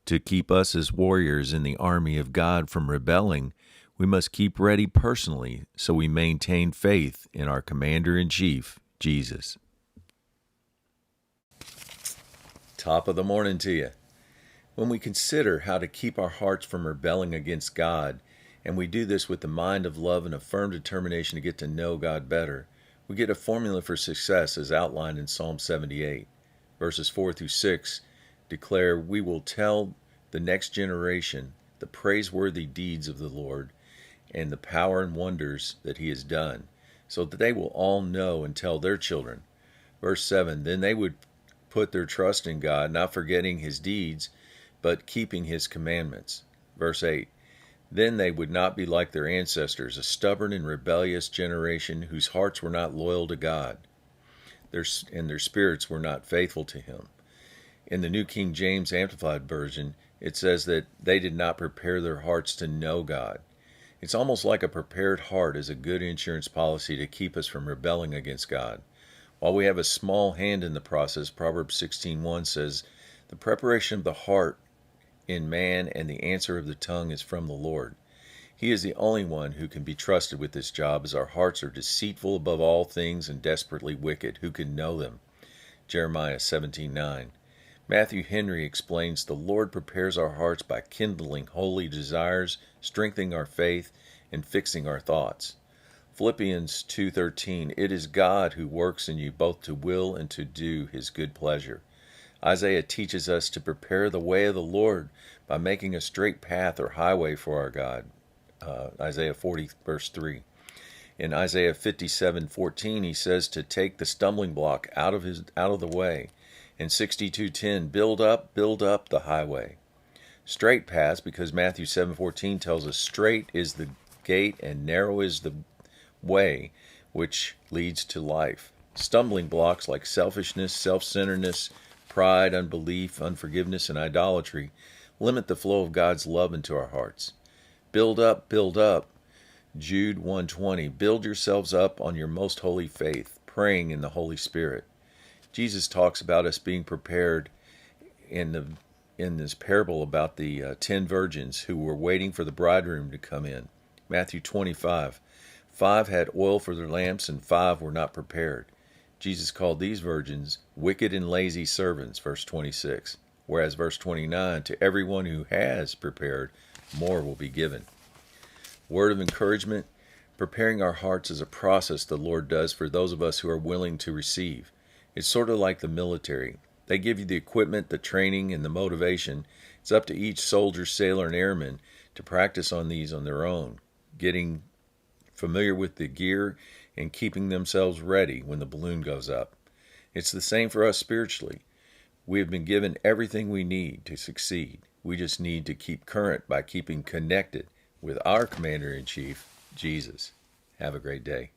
To keep us as warriors in the army of God from rebelling, we must keep ready personally so we maintain faith in our Commander-in-Chief, Jesus. Top of the morning to you. When we consider how to keep our hearts from rebelling against God, and we do this with the mind of love and a firm determination to get to know God better, we get a formula for success as outlined in Psalm 78. Verses 4 through 6 declare, "We will tell the next generation the praiseworthy deeds of the Lord and the power and wonders that He has done, so that they will all know and tell their children." Verse 7, "Then they would put their trust in God, not forgetting His deeds, but keeping His commandments." Verse 8, "Then they would not be like their ancestors, a stubborn and rebellious generation whose hearts were not loyal to God, and their spirits were not faithful to Him." In the New King James Amplified Version, it says that they did not prepare their hearts to know God. It's almost like a prepared heart is a good insurance policy to keep us from rebelling against God. While we have a small hand in the process, Proverbs 16:1 says, "The preparation of the heart in man and the answer of the tongue is from the Lord." He is the only one who can be trusted with this job, as our hearts are deceitful above all things and desperately wicked. Who can know them? Jeremiah 17:9. Matthew Henry explains, "The Lord prepares our hearts by kindling holy desires, strengthening our faith, and fixing our thoughts." Philippians 2:13, "It is God who works in you both to will and to do His good pleasure." Isaiah teaches us to prepare the way of the Lord by making a straight path or highway for our God. Isaiah 40, verse 3. In Isaiah 57:14, he says to take the stumbling block out of the way. In 62:10, build up the highway. Straight paths, because Matthew 7:14 tells us straight is the gate and narrow is the way which leads to life. Stumbling blocks like selfishness, self-centeredness, pride, unbelief, unforgiveness, and idolatry limit the flow of God's love into our hearts. Build up, Jude 1:20, build yourselves up on your most holy faith, praying in the Holy Spirit. Jesus talks about us being prepared in this parable about the 10 virgins who were waiting for the bridegroom to come in. Matthew 25, 5 had oil for their lamps and 5 were not prepared. Jesus called these virgins wicked and lazy servants, verse 26. Whereas verse 29, to everyone who has prepared, more will be given. Word of encouragement, preparing our hearts is a process the Lord does for those of us who are willing to receive. It's sort of like the military. They give you the equipment, the training, and the motivation. It's up to each soldier, sailor, and airman to practice on these on their own, getting familiar with the gear and keeping themselves ready when the balloon goes up. It's the same for us spiritually. We have been given everything we need to succeed. We just need to keep current by keeping connected with our Commander-in-Chief, Jesus. Have a great day.